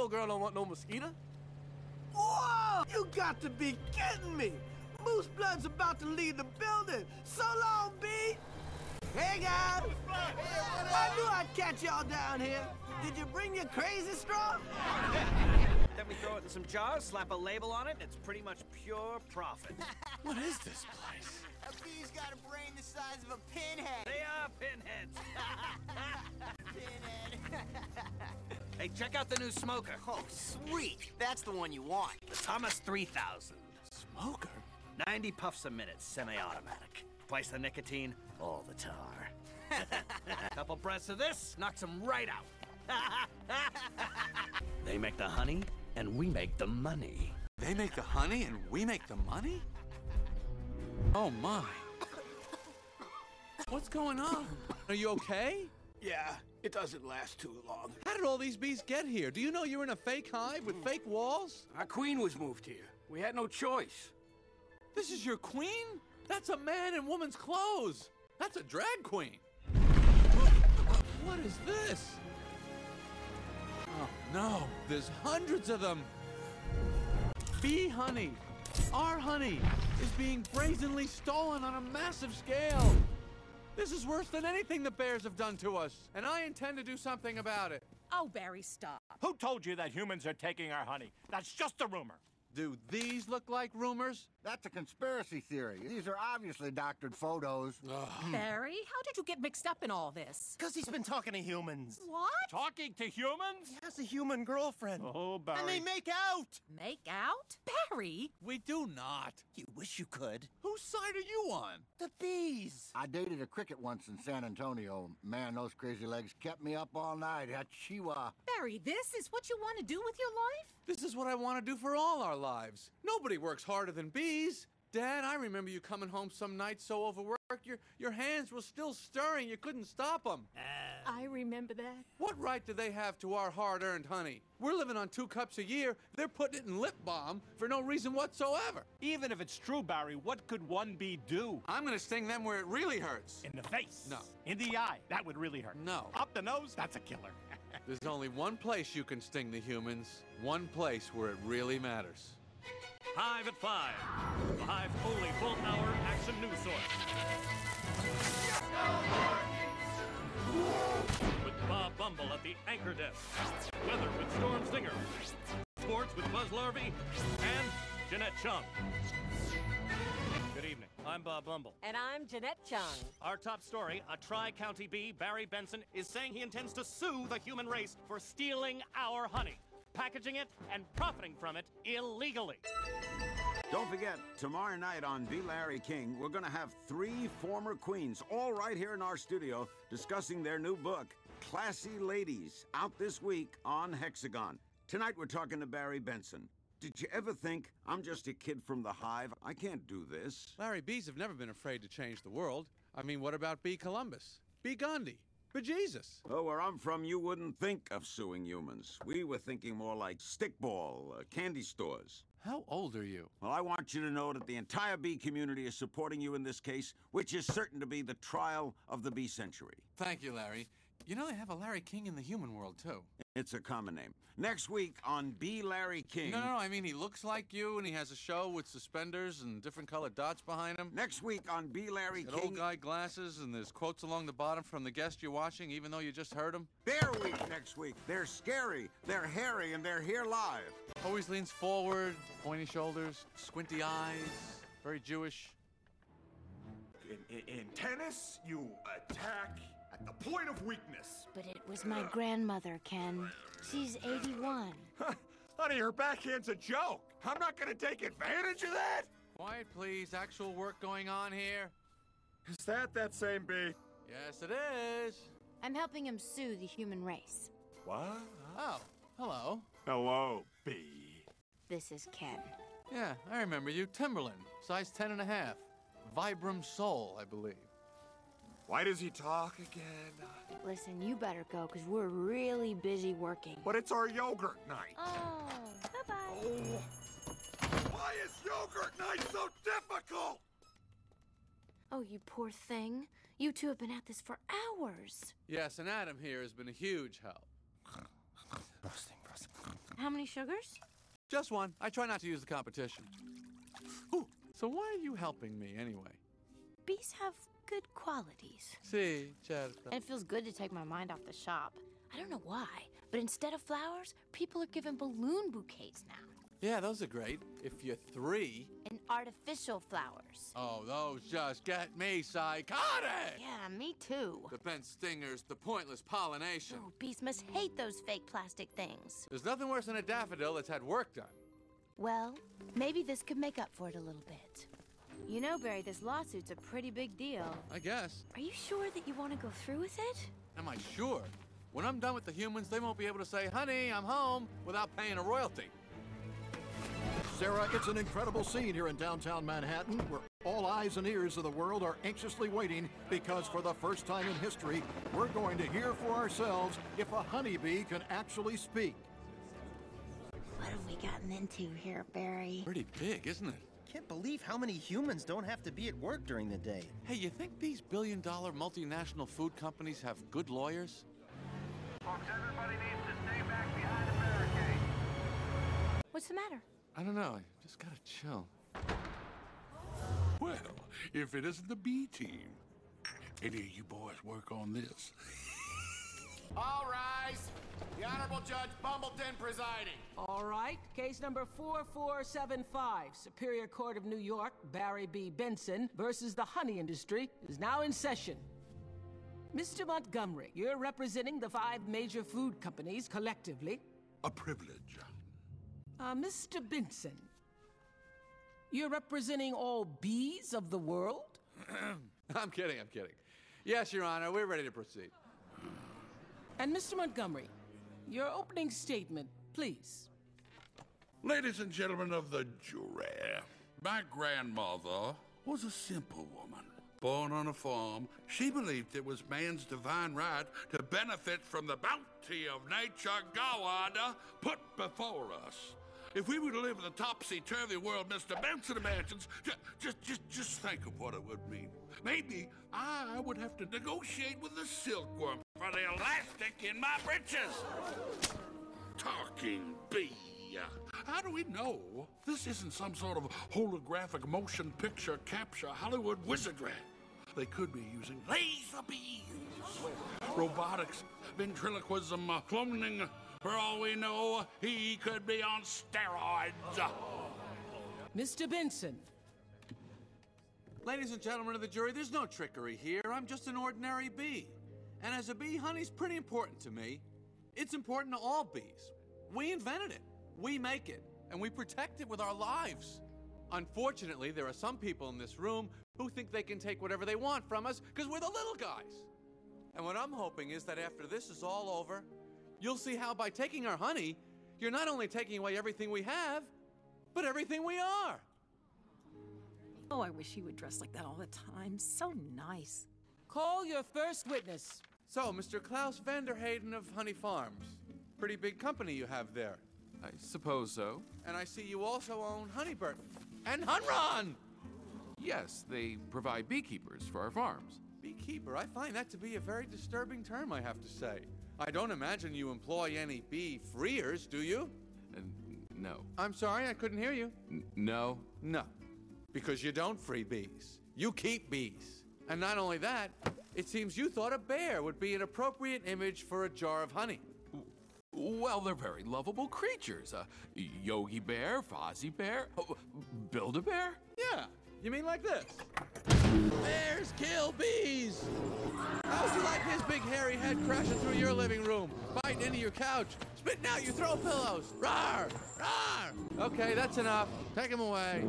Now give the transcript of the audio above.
little girl don't want no mosquito. Whoa! You got to be kidding me! Moose Blood's about to leave the building. So long, B. Hey, guys. I knew I'd catch y'all down here. Did you bring your crazy straw? Then we throw it in some jars, slap a label on it, and it's pretty much pure profit. What is this place? A bee's got a brain the size of a pinhead. They are pinheads. Pinhead. Hey, check out the new smoker. Oh, sweet. That's the one you want. The Thomas 3000. Smoker? 90 puffs a minute, semi-automatic. Twice the nicotine, all the tar. Couple breaths of this, knocks them right out. They make the honey, and we make the money. They make the honey and we make the money? Oh, my. What's going on? Are you okay? Yeah, it doesn't last too long. How did all these bees get here? Do you know you're in a fake hive with fake walls? Our queen was moved here. We had no choice. This is your queen? That's a man in woman's clothes. That's a drag queen. What is this? Oh, no. There's hundreds of them. Bee honey. Our honey is being brazenly stolen on a massive scale. This is worse than anything the bears have done to us, and I intend to do something about it. Oh, Barry, stop. Who told you that humans are taking our honey? That's just a rumor. Do these look like rumors? That's a conspiracy theory. These are obviously doctored photos. Barry, how did you get mixed up in all this? Because he's been talking to humans. What? Talking to humans? He has a human girlfriend. Oh, Barry. And they make out. Make out? Barry? We do not. You wish you could. Whose side are you on? The bees. I dated a cricket once in San Antonio. Man, those crazy legs kept me up all night. Chihuahua. Barry, this is what you want to do with your life? This is what I want to do for all our lives. Nobody works harder than bees. Dad, I remember you coming home some nights so overworked, your hands were still stirring. You couldn't stop them. I remember that. What right do they have to our hard-earned honey? We're living on 2 cups a year. They're putting it in lip balm for no reason whatsoever. Even if it's true, Barry, what could one bee do? I'm going to sting them where it really hurts. In the face. No. In the eye. That would really hurt. No. Up the nose. That's a killer. There's only one place you can sting the humans. One place where it really matters. Hive at 5. The Hive's only full-hour action news source. With Bob Bumble at the anchor desk. Weather with Storm Stinger. Sports with Buzz Larvey. And Jeanette Chung. Good evening. I'm Bob Bumble. And I'm Jeanette Chung. Our top story, a Tri-County bee, Barry Benson, is saying he intends to sue the human race for stealing our honey, packaging it, and profiting from it illegally. Don't forget, tomorrow night on Be Larry King, we're going to have 3 former queens, all right here in our studio, discussing their new book, Classy Ladies, out this week on Hexagon. Tonight we're talking to Barry Benson. Did you ever think, I'm just a kid from the hive, I can't do this? Larry, bees have never been afraid to change the world. I mean, what about Bee Columbus? Bee Gandhi? Bejesus. Oh, where I'm from, you wouldn't think of suing humans. We were thinking more like stickball, candy stores. How old are you? Well, I want you to know that the entire bee community is supporting you in this case, which is certain to be the trial of the bee century. Thank you, Larry. You know they have a Larry King in the human world, too. It's a common name. Next week on Be Larry King... No, I mean, he looks like you, and he has a show with suspenders and different colored dots behind him. Next week on Be Larry King... old guy glasses, and there's quotes along the bottom from the guest you're watching, even though you just heard him. Bear Week next week. They're scary, they're hairy, and they're here live. Always leans forward, pointy shoulders, squinty eyes, very Jewish. In tennis, you attack at the point of weakness. But it was my grandmother, Ken. She's 81. Honey, her backhand's a joke. I'm not gonna take advantage of that. Quiet, please. Actual work going on here. Is that same bee? Yes, it is. I'm helping him sue the human race. What? Oh, hello. Hello, bee. This is Ken. Yeah, I remember you. Timberland, size 10.5. Vibram Soul, I believe. Why does he talk again? Listen, you better go, because we're really busy working. But it's our yogurt night. Oh, bye-bye. Oh. Why is yogurt night so difficult? Oh, you poor thing. You two have been at this for hours. Yes, and Adam here has been a huge help. How many sugars? Just one. I try not to use the competition. Ooh, so why are you helping me anyway? Bees have good qualities. See, certo. And it feels good to take my mind off the shop. I don't know why, but instead of flowers, people are given balloon bouquets now. Yeah, those are great. If you're 3. And artificial flowers. Oh, those just get me psychotic! Yeah, me too. The bent stingers, the pointless pollination. Oh, bees must hate those fake plastic things. There's nothing worse than a daffodil that's had work done. Well, maybe this could make up for it a little bit. You know, Barry, this lawsuit's a pretty big deal. I guess. Are you sure that you want to go through with it? Am I sure? When I'm done with the humans, they won't be able to say, honey, I'm home, without paying a royalty. Sarah, it's an incredible scene here in downtown Manhattan, where all eyes and ears of the world are anxiously waiting, because for the first time in history, we're going to hear for ourselves if a honeybee can actually speak. What have we gotten into here, Barry? Pretty big, isn't it? Can't believe how many humans don't have to be at work during the day. Hey, you think these billion-dollar multinational food companies have good lawyers? Folks, everybody needs to stay back behind the barricade. What's the matter? I don't know. I just gotta chill. Well, if it isn't the B team, any of you boys work on this? All rise. The Honorable Judge Bumbleton presiding. All right, case number 4475, Superior Court of New York, Barry B. Benson versus the honey industry is now in session. Mr. Montgomery, you're representing the 5 major food companies collectively. A privilege. Mr. Benson, you're representing all bees of the world? I'm kidding. Yes, Your Honor, we're ready to proceed. And Mr. Montgomery, your opening statement, please. Ladies and gentlemen of the jury, my grandmother was a simple woman. Born on a farm, she believed it was man's divine right to benefit from the bounty of nature God put before us. If we were to live in the topsy-turvy world Mr. Benson imagines, just think of what it would mean. Maybe I would have to negotiate with the silkworm for the elastic in my breeches. Talking bee. How do we know this isn't some sort of holographic motion picture capture Hollywood wizardry? They could be using laser beams, robotics, ventriloquism, cloning. For all we know, he could be on steroids. Mr. Benson. Ladies and gentlemen of the jury, there's no trickery here. I'm just an ordinary bee. And as a bee, honey's pretty important to me. It's important to all bees. We invented it. We make it. And we protect it with our lives. Unfortunately, there are some people in this room who think they can take whatever they want from us because we're the little guys. And what I'm hoping is that after this is all over, you'll see how by taking our honey, you're not only taking away everything we have, but everything we are. Oh, I wish he would dress like that all the time. So nice. Call your first witness. So, Mr. Klaus Vanderhayden of Honey Farms. Pretty big company you have there. I suppose so. And I see you also own Honeyburton and Hunron! Yes, they provide beekeepers for our farms. Beekeeper? I find that to be a very disturbing term, I have to say. I don't imagine you employ any bee freers, do you? No. I'm sorry, I couldn't hear you. No. No. Because you don't free bees. You keep bees. And not only that, it seems you thought a bear would be an appropriate image for a jar of honey. Well, they're very lovable creatures. Yogi Bear, Fozzie Bear, Build-A-Bear? Yeah. You mean like this? Bears kill bees! How'd you like his big hairy head crashing through your living room, biting into your couch, spitting out your throw pillows? Rawr! Rawr! Okay, that's enough. Take him away.